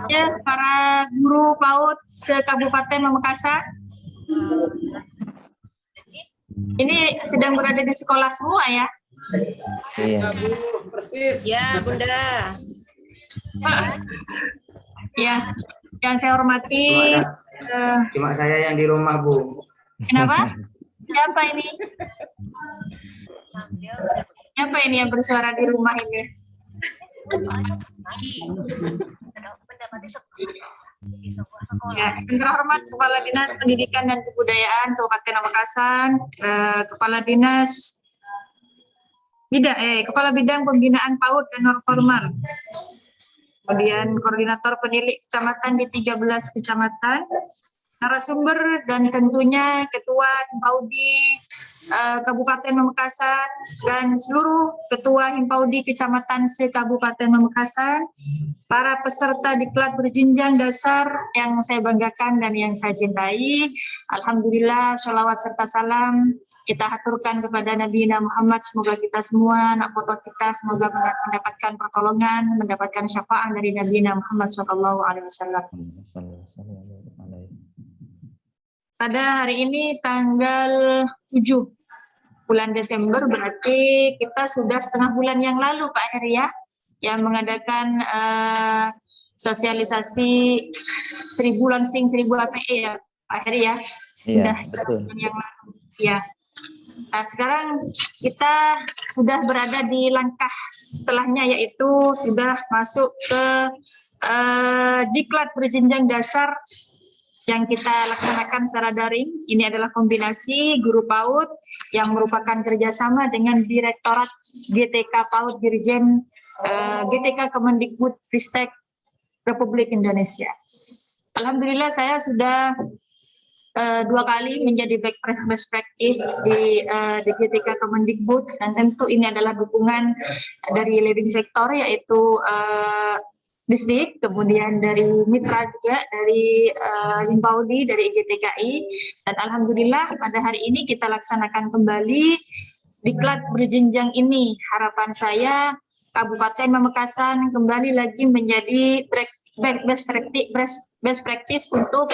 Ya, para guru PAUD se-Kabupaten Pamekasan. Ini sedang berada di sekolah semua ya? Iya. Bu, persis. Ya, Bunda. Ya, yang saya hormati. Cuma saya yang di rumah, Bu. Kenapa? Siapa ini? Siapa ini yang bersuara di rumah ini? Ya, yang terhormat Kepala Dinas Pendidikan dan Kebudayaan Kabupaten Pamekasan, Kepala Bidang Pembinaan PAUD dan Non Formal, kemudian Koordinator Penilik Kecamatan di 13 kecamatan, narasumber dan tentunya Ketua Himpaudi Kabupaten Pamekasan dan seluruh Ketua Himpaudi Kecamatan se-Kabupaten Pamekasan, para peserta diklat berjenjang dasar yang saya banggakan dan yang saya cintai. Alhamdulillah, sholawat serta salam kita haturkan kepada Nabi Muhammad. Semoga kita semua, anak foto kita, semoga mendapatkan pertolongan, mendapatkan syafaat dari Nabi Muhammad SAW. Pada hari ini tanggal 7 bulan Desember, berarti kita sudah setengah bulan yang lalu Pak Heri ya, yang mengadakan sosialisasi 1000 launching 1000 APE ya Pak Heri ya. Sudah setengah bulan yang lalu ya. Nah, sekarang kita sudah berada di langkah setelahnya, yaitu sudah masuk ke diklat berjenjang dasar yang kita laksanakan secara daring. Ini adalah kombinasi guru PAUD yang merupakan kerjasama dengan Direktorat GTK PAUD Dirjen GTK Kemendikbud Ristek Republik Indonesia. Alhamdulillah saya sudah 2 kali menjadi best practice di GTK Kemendikbud, dan tentu ini adalah dukungan dari leading sektor yaitu Disdik, kemudian dari mitra juga dari Himpaudi, dari GTKI, dan alhamdulillah pada hari ini kita laksanakan kembali diklat berjenjang ini. Harapan saya Kabupaten Pamekasan kembali lagi menjadi best practice untuk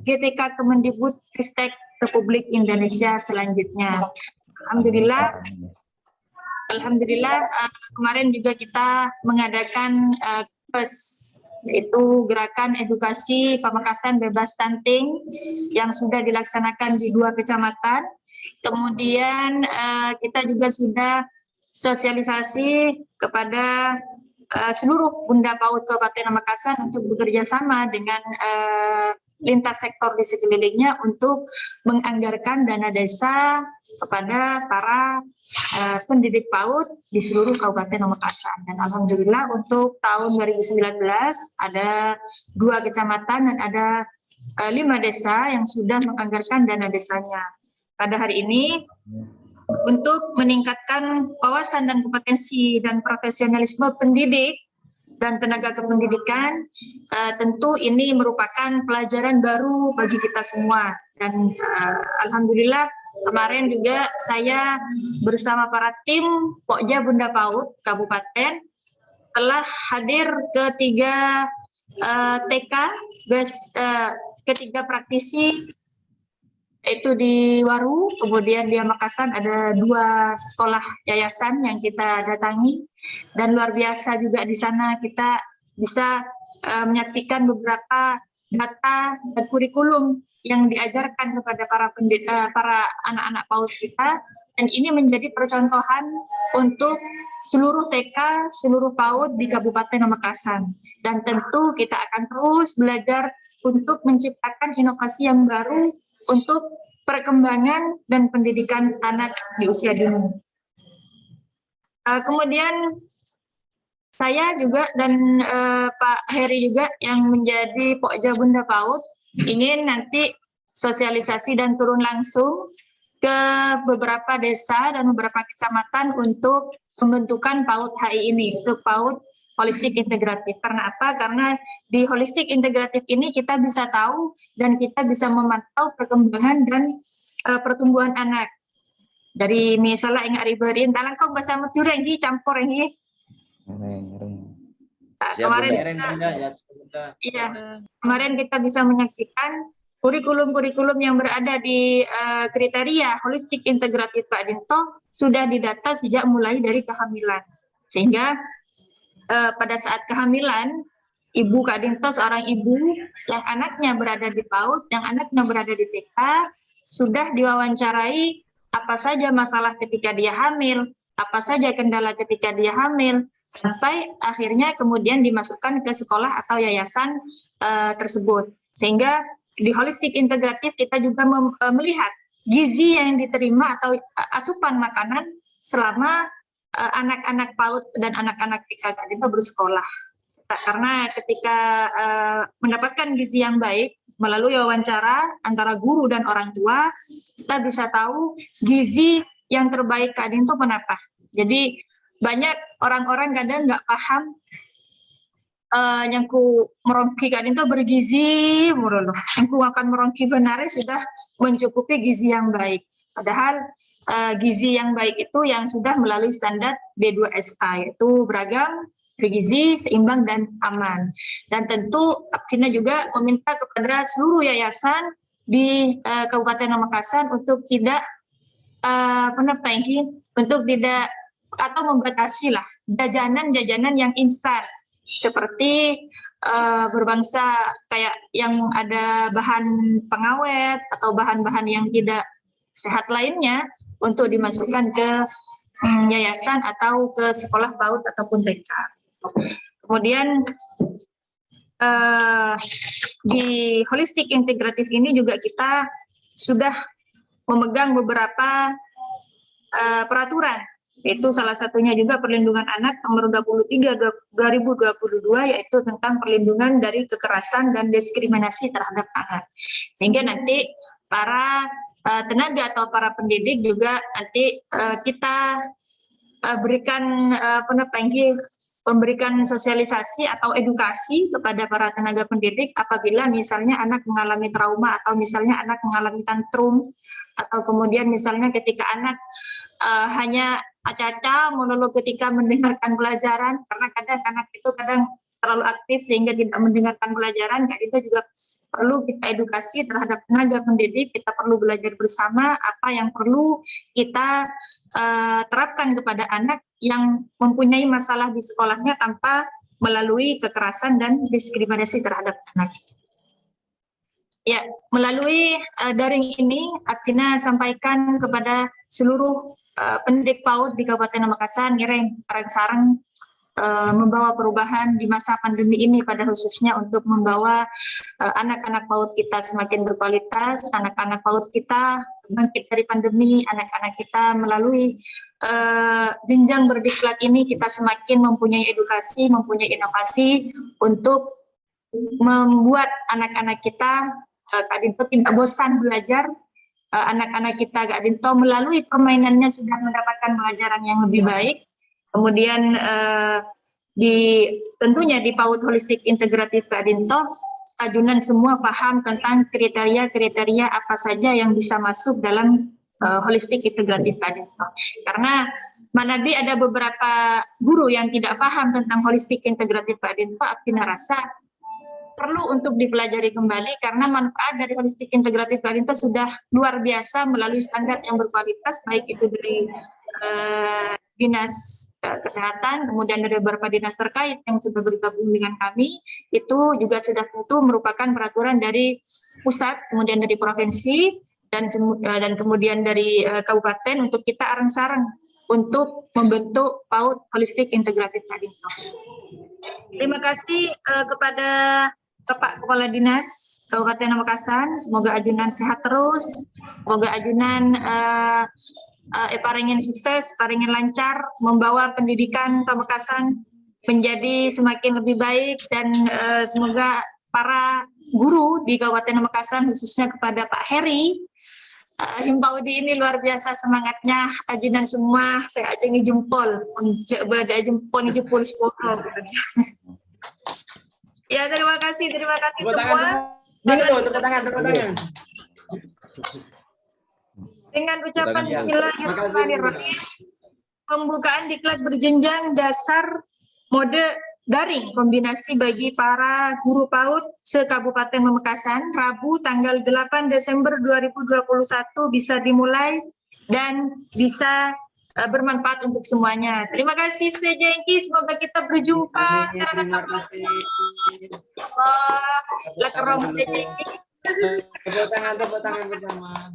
GTK Kemendikbud Ristek Republik Indonesia selanjutnya. Alhamdulillah kemarin juga kita mengadakan yaitu gerakan edukasi Pamekasan bebas stunting yang sudah dilaksanakan di 2 kecamatan. Kemudian kita juga sudah sosialisasi kepada seluruh Bunda PAUD Kabupaten Pamekasan untuk bekerja sama dengan lintas sektor di sekelilingnya untuk menganggarkan dana desa kepada para pendidik PAUD di seluruh Kabupaten Pamekasan. Dan alhamdulillah untuk tahun 2019 ada 2 kecamatan dan ada 5 desa yang sudah menganggarkan dana desanya. Pada hari ini untuk meningkatkan wawasan dan kompetensi dan profesionalisme pendidik dan tenaga kependidikan, tentu ini merupakan pelajaran baru bagi kita semua. Dan alhamdulillah kemarin juga saya bersama para tim Pokja Bunda PAUD Kabupaten telah hadir ke 3 TK, ketiga praktisi, yaitu di Waru, kemudian di Pamekasan ada 2 sekolah yayasan yang kita datangi, dan luar biasa juga di sana kita bisa menyaksikan beberapa data dan kurikulum yang diajarkan kepada para anak-anak PAUD kita, dan ini menjadi percontohan untuk seluruh TK, seluruh PAUD di Kabupaten Pamekasan. Dan tentu kita akan terus belajar untuk menciptakan inovasi yang baru untuk perkembangan dan pendidikan anak di usia dini. Kemudian saya juga dan Pak Heri juga yang menjadi Pokja Bunda PAUD ingin nanti sosialisasi dan turun langsung ke beberapa desa dan beberapa kecamatan untuk pembentukan PAUD HI ini, untuk PAUD holistik integratif. Karena apa? Karena di holistik integratif ini kita bisa tahu dan kita bisa memantau perkembangan dan pertumbuhan anak. Dari misalnya ingat riberin, dalam kau bahasa Madura ini campur ini. Siap, kemarin Bunda. iya, kemarin kita bisa menyaksikan kurikulum-kurikulum yang berada di kriteria holistik integratif Kak Dinto sudah didata sejak mulai dari kehamilan. Sehingga pada saat kehamilan, Ibu Kak Dinto seorang ibu yang anaknya berada di PAUD, yang anaknya berada di TK, sudah diwawancarai apa saja masalah ketika dia hamil, apa saja kendala ketika dia hamil, sampai akhirnya kemudian dimasukkan ke sekolah atau yayasan tersebut. Sehingga di holistik integratif kita juga melihat gizi yang diterima atau asupan makanan selama anak-anak PAUD dan anak-anak TK Kak Dinto bersekolah. Karena ketika mendapatkan gizi yang baik melalui wawancara antara guru dan orang tua, kita bisa tahu gizi yang terbaik Kak Dinto kenapa. Jadi banyak orang-orang kadang nggak paham yang ku merongki Kak Dinto bergizi, yang ku akan merongki benar sudah mencukupi gizi yang baik. Padahal gizi yang baik itu yang sudah melalui standar B2SA, yaitu beragam, bergizi, seimbang, dan aman. Dan tentu Aptina juga meminta kepada seluruh yayasan di Kabupaten Pamekasan untuk tidak untuk tidak atau membatasi lah jajanan-jajanan yang instan seperti berbangsa kayak yang ada bahan pengawet atau bahan-bahan yang tidak sehat lainnya untuk dimasukkan ke yayasan atau ke sekolah PAUD ataupun TK. Kemudian di holistik integratif ini juga kita sudah memegang beberapa peraturan, yaitu salah satunya juga perlindungan anak nomor 23 2022, yaitu tentang perlindungan dari kekerasan dan diskriminasi terhadap anak. Sehingga nanti para tenaga atau para pendidik juga nanti kita berikan memberikan sosialisasi atau edukasi kepada para tenaga pendidik apabila misalnya anak mengalami trauma atau misalnya anak mengalami tantrum, atau kemudian misalnya ketika anak hanya acaca melulu ketika mendengarkan pelajaran, karena kadang anak itu terlalu aktif sehingga tidak mendengarkan pelajaran. Jadi itu juga perlu kita edukasi terhadap tenaga pendidik, kita perlu belajar bersama apa yang perlu kita terapkan kepada anak yang mempunyai masalah di sekolahnya tanpa melalui kekerasan dan diskriminasi terhadap anak. Ya, melalui daring ini Aptina sampaikan kepada seluruh pendidik PAUD di Kabupaten Pamekasan, ngiring sareng membawa perubahan di masa pandemi ini, pada khususnya untuk membawa anak-anak PAUD kita semakin berkualitas, anak-anak PAUD kita bangkit dari pandemi, anak-anak kita melalui jenjang berdiklat ini kita semakin mempunyai edukasi, mempunyai inovasi untuk membuat anak-anak kita Kak Dinto tidak bosan belajar. Anak-anak kita Kak Dinto melalui permainannya sudah mendapatkan pelajaran yang lebih baik. Kemudian tentunya di PAUD Holistik Integratif Kak Dinto, ajunan semua paham tentang kriteria-kriteria apa saja yang bisa masuk dalam Holistik Integratif Kak Dinto. Karena Manabi ada beberapa guru yang tidak paham tentang Holistik Integratif Kak Dinto, Aptina rasa perlu untuk dipelajari kembali, karena manfaat dari holistik integratif Kak Dinto sudah luar biasa melalui standar yang berkualitas, baik itu dari dinas kesehatan, kemudian dari beberapa dinas terkait yang sudah bergabung dengan kami, itu juga sudah tentu merupakan peraturan dari pusat, kemudian dari provinsi, dan kemudian dari kabupaten untuk kita areng-sareng untuk membentuk PAUD Holistik Integratif Kak Dinto. Terima kasih kepada Bapak Kepala Dinas Kabupaten Pamekasan, semoga ajunan sehat terus, semoga ajunan paringin sukses, paringin lancar, membawa pendidikan Pamekasan menjadi semakin lebih baik, dan semoga para guru di Kabupaten Pamekasan, khususnya kepada Pak Heri, Himpaudi ini luar biasa semangatnya, ajunan semua, saya aja ngejempol, beda jempol sepuluh. Ya, terima kasih semua. Dengan ucapan Bismillahirrahmanirrahim, pembukaan diklat berjenjang dasar mode daring kombinasi bagi para guru PAUD se-Kabupaten Pamekasan. Rabu tanggal 8 Desember 2021 bisa dimulai dan bisa bermanfaat untuk semuanya. Terima kasih Ustaz Jengki, semoga kita berjumpa secara Terima tatap kasih. muka. Ustaz Jengki. Tepuk tangan bersama.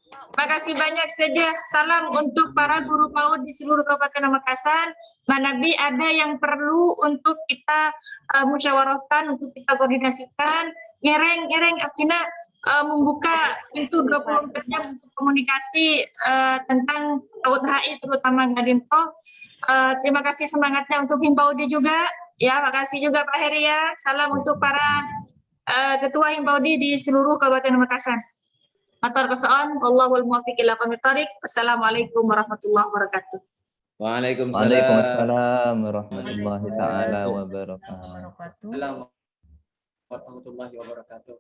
Terima kasih banyak saja. Salam untuk para guru PAUD di seluruh Kabupaten Pamekasan. Manabi ada yang perlu untuk kita musyawarahkan, untuk kita koordinasikan. Ngereng artinya membuka pintu 24 jam untuk komunikasi tentang PAUD HI, terutama Gadinto. Terima kasih semangatnya untuk Himpaudi juga. Ya, makasih juga Pak Heri ya. Salam untuk para ketua Himpaudi di seluruh Kabupaten Pamekasan. Matur kesuwun, wallahul muwaffiq ila aqwamit thoriq. Wassalamualaikum warahmatullahi wabarakatuh. Waalaikumsalam. Waalaikumsalam warahmatullahi taala wabarakatuh. Waalaikumsalam warahmatullahi wabarakatuh.